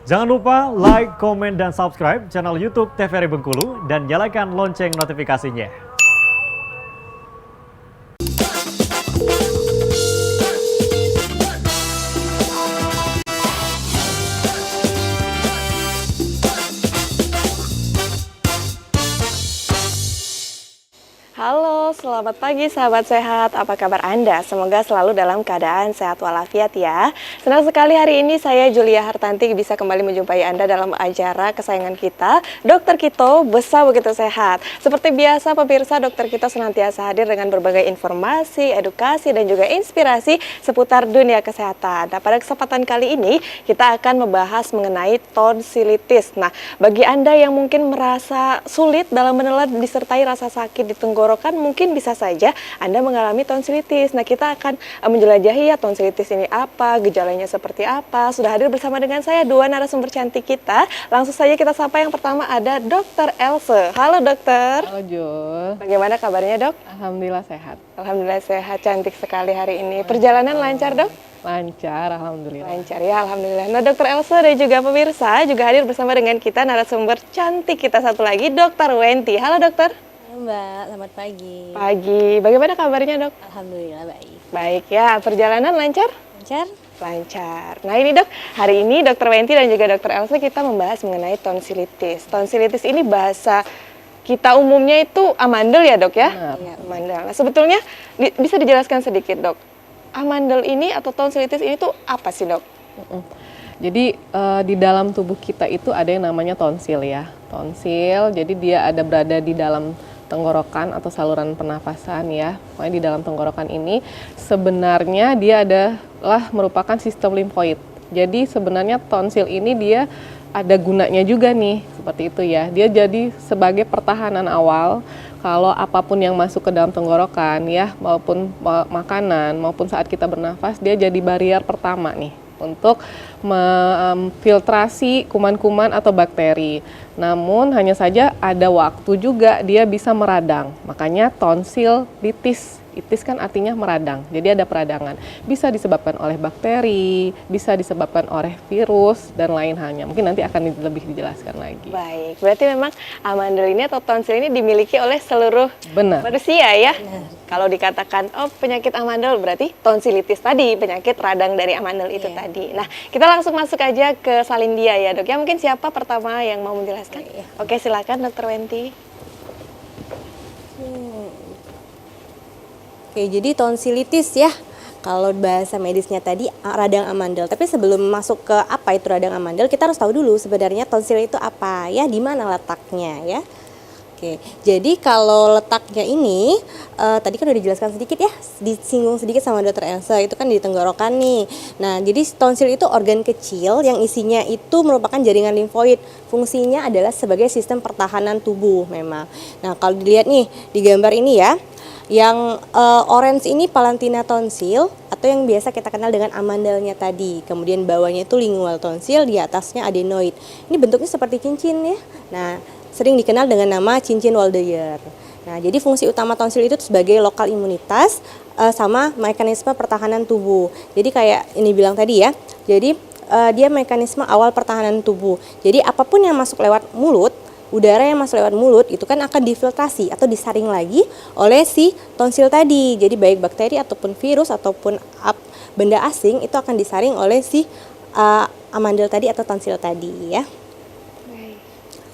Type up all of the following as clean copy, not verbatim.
Jangan lupa like, komen, dan subscribe channel YouTube TVRI Bengkulu dan nyalakan lonceng notifikasinya. Halo, selamat pagi sahabat sehat. Apa kabar Anda? Semoga selalu dalam keadaan sehat walafiat ya. Senang sekali hari ini saya Julia Hartanti bisa kembali menjumpai Anda dalam acara kesayangan kita, Dokter Kito Besa Begitu Sehat. Seperti biasa pemirsa, Dokter Kito senantiasa hadir dengan berbagai informasi, edukasi, dan juga inspirasi seputar dunia kesehatan. Nah, pada kesempatan kali ini kita akan membahas mengenai tonsilitis. Nah, bagi Anda yang mungkin merasa sulit dalam menelan disertai rasa sakit di tenggorokan, mungkin bisa saja Anda mengalami tonsilitis. Nah, kita akan menjelajahi ya tonsilitis ini apa, gejalanya seperti apa. Sudah hadir bersama dengan saya dua narasumber cantik kita. Langsung saja kita sapa yang pertama ada Dokter Else. Halo dokter. Halo Jul. Bagaimana kabarnya dok? Alhamdulillah sehat. Alhamdulillah sehat, cantik sekali hari ini. Perjalanan lancar dok? Lancar, alhamdulillah. Lancar ya, alhamdulillah. Nah, Dokter Elsa dan juga pemirsa juga hadir bersama dengan kita narasumber cantik kita satu lagi, Dokter Wenti. Halo dokter. Halo Mbak, selamat pagi. Pagi. Bagaimana kabarnya dok? Alhamdulillah baik. Baik ya, perjalanan lancar? Lancar? Lancar. Nah ini dok, hari ini Dokter Wenti dan juga Dokter Elsa kita membahas mengenai tonsilitis. Tonsilitis ini bahasa kita umumnya itu amandel ya dok ya? Iya. Amandel. Nah sebetulnya bisa dijelaskan sedikit dok, amandel ini atau tonsilitis ini tuh apa sih dok? Jadi di dalam tubuh kita itu ada yang namanya tonsil ya. Tonsil, jadi dia ada berada di dalam tenggorokan atau saluran pernafasan ya. Pokoknya di dalam tenggorokan ini sebenarnya dia adalah merupakan sistem limfoid. Jadi sebenarnya tonsil ini dia ada gunanya juga nih, seperti itu ya. Dia jadi sebagai pertahanan awal kalau apapun yang masuk ke dalam tenggorokan ya, maupun makanan, maupun saat kita bernafas, dia jadi barrier pertama nih untuk memfiltrasi kuman-kuman atau bakteri. Namun hanya saja ada waktu juga dia bisa meradang. Makanya tonsilitis. Itis kan artinya meradang, jadi ada peradangan. Bisa disebabkan oleh bakteri, bisa disebabkan oleh virus, dan lain halnya. Mungkin nanti akan lebih dijelaskan lagi. Baik, berarti memang amandel ini atau tonsil ini dimiliki oleh seluruh manusia ya? Benar. Kalau dikatakan, oh penyakit amandel berarti tonsilitis tadi, penyakit radang dari amandel itu tadi. Nah, kita langsung masuk aja ke Salindia ya dok. Ya mungkin siapa pertama yang mau menjelaskan? Oke, silakan Dokter Wenti. Oke, jadi tonsilitis ya. Kalau bahasa medisnya tadi radang amandel. Tapi sebelum masuk ke apa itu radang amandel, kita harus tahu dulu sebenarnya tonsil itu apa ya, di mana letaknya ya. Oke, jadi kalau letaknya ini tadi kan udah dijelaskan sedikit ya, disinggung sedikit sama Dokter Elsa, itu kan di tenggorokan nih. Nah, jadi tonsil itu organ kecil yang isinya itu merupakan jaringan limfoid. Fungsinya adalah sebagai sistem pertahanan tubuh memang. Nah, kalau dilihat nih di gambar ini ya, yang orange ini palantina tonsil atau yang biasa kita kenal dengan amandelnya tadi. Kemudian bawahnya itu lingual tonsil, di atasnya adenoid. Ini bentuknya seperti cincin ya. Nah, sering dikenal dengan nama cincin Waldeyer. Nah, jadi fungsi utama tonsil itu sebagai lokal imunitas sama mekanisme pertahanan tubuh. Jadi kayak ini bilang tadi ya. Jadi dia mekanisme awal pertahanan tubuh. Jadi apapun yang masuk lewat mulut, udara yang masuk lewat mulut itu kan akan difiltrasi atau disaring lagi oleh si tonsil tadi. Jadi baik bakteri ataupun virus ataupun benda asing itu akan disaring oleh si amandel tadi atau tonsil tadi ya.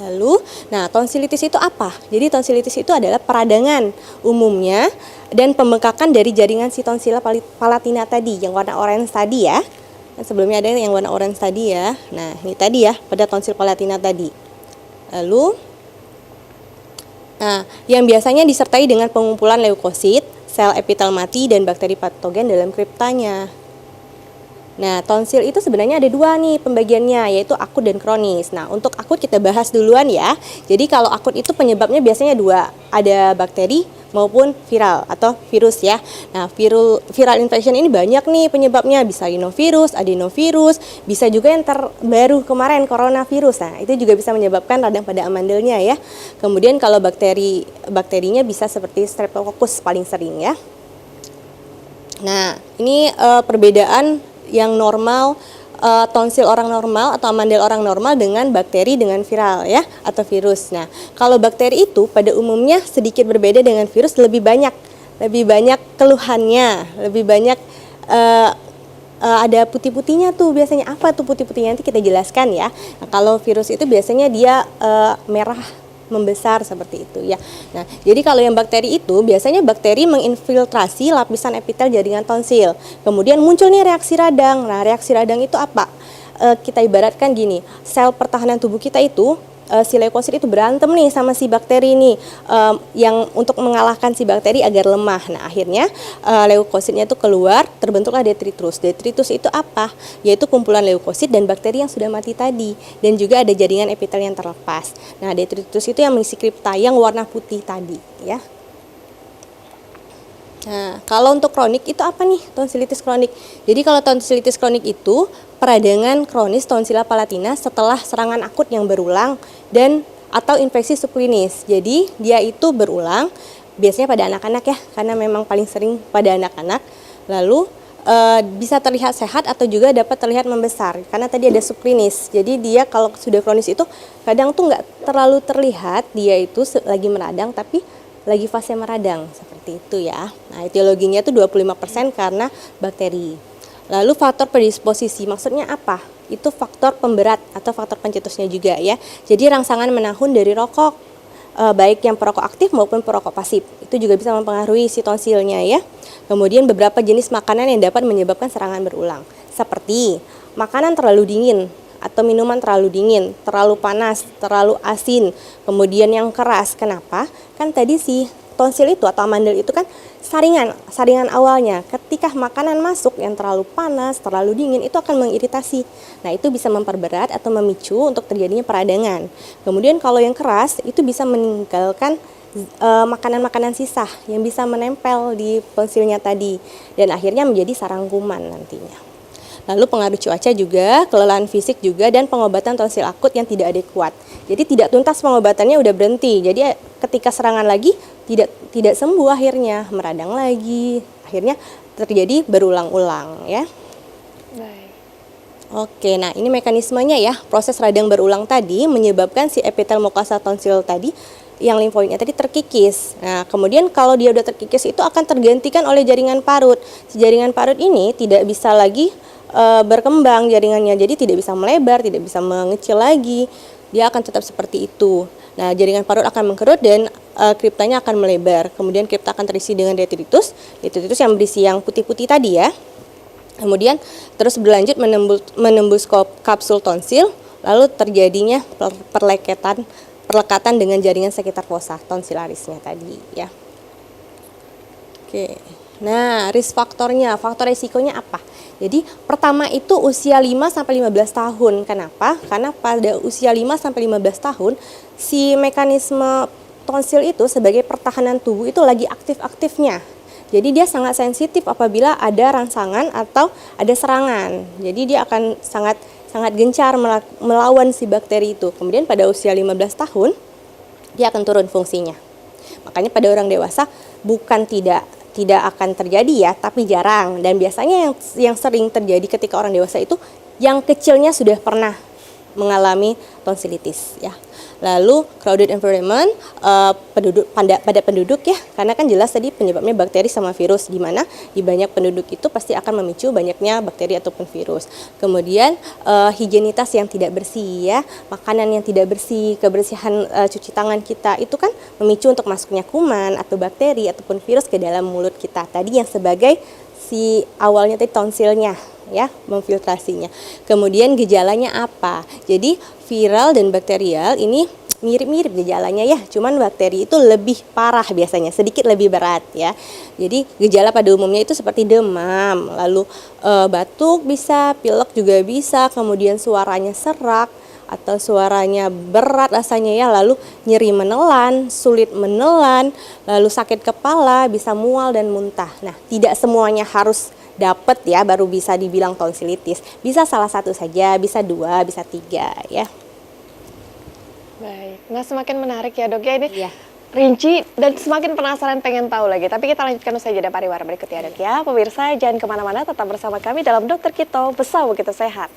Lalu, nah tonsilitis itu apa? Jadi tonsilitis itu adalah peradangan umumnya dan pembengkakan dari jaringan si tonsila palatina tadi yang warna orange tadi ya. Dan sebelumnya ada yang warna orange tadi ya. Nah ini tadi ya pada tonsil palatina tadi. Lalu, nah yang biasanya disertai dengan pengumpulan leukosit, sel epitel mati dan bakteri patogen dalam kriptanya. Nah, tonsil itu sebenarnya ada dua nih pembagiannya, yaitu akut dan kronis. Nah, untuk akut kita bahas duluan ya. Jadi kalau akut itu penyebabnya biasanya dua, ada bakteri maupun viral atau virus ya. Nah, viral infection ini banyak nih penyebabnya, bisa rhinovirus, adenovirus, bisa juga yang terbaru kemarin coronavirus. Nah, itu juga bisa menyebabkan radang pada amandelnya ya. Kemudian kalau bakterinya bisa seperti Streptococcus paling sering ya. Nah, ini perbedaan yang normal tonsil orang normal atau amandel orang normal dengan bakteri dengan viral ya atau virus. Nah, kalau bakteri itu pada umumnya sedikit berbeda dengan virus, lebih banyak keluhannya, lebih banyak ada putih-putihnya tuh biasanya. Apa tuh putih-putihnya, nanti kita jelaskan ya. Nah, kalau virus itu biasanya dia merah membesar seperti itu ya. Nah, jadi kalau yang bakteri itu biasanya bakteri menginfiltrasi lapisan epitel jaringan tonsil. Kemudian muncul nih reaksi radang. Nah, reaksi radang itu apa? Kita ibaratkan gini, sel pertahanan tubuh kita itu si leukosit itu berantem nih sama si bakteri nih yang untuk mengalahkan si bakteri agar lemah. Nah, akhirnya leukositnya itu keluar, terbentuklah detritus. Detritus itu apa? Yaitu kumpulan leukosit dan bakteri yang sudah mati tadi, dan juga ada jaringan epitel yang terlepas. Nah, detritus itu yang mengisi kripta yang warna putih tadi ya. Nah, kalau untuk kronik itu apa nih? Tonsilitis kronik. Jadi kalau tonsilitis kronik itu peradangan kronis tonsila palatina setelah serangan akut yang berulang dan atau infeksi subklinis. Jadi dia itu berulang biasanya pada anak-anak ya, karena memang paling sering pada anak-anak. Lalu bisa terlihat sehat atau juga dapat terlihat membesar karena tadi ada subklinis. Jadi dia kalau sudah kronis itu kadang tuh nggak terlalu terlihat dia itu lagi meradang, tapi lagi fase meradang seperti itu ya. Nah, etiologinya itu 25% karena bakteri. Lalu faktor predisposisi maksudnya apa? Itu faktor pemberat atau faktor pencetusnya juga ya. Jadi rangsangan menahun dari rokok, baik yang perokok aktif maupun perokok pasif, itu juga bisa mempengaruhi si tonsilnya ya. Kemudian beberapa jenis makanan yang dapat menyebabkan serangan berulang, seperti makanan terlalu dingin atau minuman terlalu dingin, terlalu panas, terlalu asin, kemudian yang keras. Kenapa? Kan tadi si tonsil itu atau amandel itu kan saringan awalnya. Ketika makanan masuk yang terlalu panas, terlalu dingin, itu akan mengiritasi. Nah, itu bisa memperberat atau memicu untuk terjadinya peradangan. Kemudian kalau yang keras itu bisa meninggalkan makanan-makanan sisa yang bisa menempel di tonsilnya tadi dan akhirnya menjadi sarang kuman nantinya. Lalu pengaruh cuaca juga, kelelahan fisik juga, dan pengobatan tonsil akut yang tidak adekuat. Jadi tidak tuntas pengobatannya udah berhenti. Jadi ketika serangan lagi tidak sembuh, akhirnya meradang lagi. Akhirnya terjadi berulang-ulang ya. Baik. Oke, nah ini mekanismenya ya. Proses radang berulang tadi menyebabkan si epitel mukasa tonsil tadi yang limfoidnya tadi terkikis. Nah, kemudian kalau dia udah terkikis itu akan tergantikan oleh jaringan parut. Si jaringan parut ini tidak bisa lagi berkembang jaringannya, jadi tidak bisa melebar, tidak bisa mengecil lagi, dia akan tetap seperti itu. Nah, jaringan parut akan mengkerut dan kriptanya akan melebar. Kemudian kripta akan terisi dengan detritus yang berisi yang putih-putih tadi ya. Kemudian terus berlanjut menembus kapsul tonsil, lalu terjadinya perlekatan dengan jaringan sekitar fosa tonsilarisnya tadi ya. Oke. Nah, risk faktornya, faktor resikonya apa? Jadi pertama itu usia 5-15 tahun. Kenapa? Karena pada usia 5-15 tahun si mekanisme tonsil itu sebagai pertahanan tubuh itu lagi aktif-aktifnya. Jadi dia sangat sensitif apabila ada rangsangan atau ada serangan. Jadi dia akan sangat gencar melawan si bakteri itu. Kemudian pada usia 15 tahun dia akan turun fungsinya. Makanya pada orang dewasa bukan tidak akan terjadi ya, tapi jarang. Dan biasanya yang sering terjadi ketika orang dewasa itu yang kecilnya sudah pernah mengalami tonsilitis ya. Lalu crowded environment pada penduduk ya, karena kan jelas tadi penyebabnya bakteri sama virus, di mana di banyak penduduk itu pasti akan memicu banyaknya bakteri ataupun virus. Kemudian higienitas yang tidak bersih ya, makanan yang tidak bersih, kebersihan cuci tangan kita itu kan memicu untuk masuknya kuman atau bakteri ataupun virus ke dalam mulut kita. Tadi yang sebagai si awalnya tadi tonsilnya ya, memfiltrasinya. Kemudian gejalanya apa? Jadi viral dan bakterial ini mirip-mirip gejalanya ya, cuman bakteri itu lebih parah biasanya, sedikit lebih berat ya. Jadi gejala pada umumnya itu seperti demam, lalu batuk bisa, pilek juga bisa, kemudian suaranya serak atau suaranya berat rasanya ya, lalu nyeri menelan, sulit menelan, lalu sakit kepala, bisa mual dan muntah. Nah, tidak semuanya harus dapat ya baru bisa dibilang tonsilitis. Bisa salah satu saja, bisa dua, bisa tiga ya. Baik, nah semakin menarik ya dok ya ini. Iya. Rinci dan semakin penasaran pengen tahu lagi. Tapi kita lanjutkan usai jeda pariwara berikut ya dok ya. Pemirsa jangan kemana-mana, tetap bersama kami dalam Dokter Kito Bersama Kita Sehat.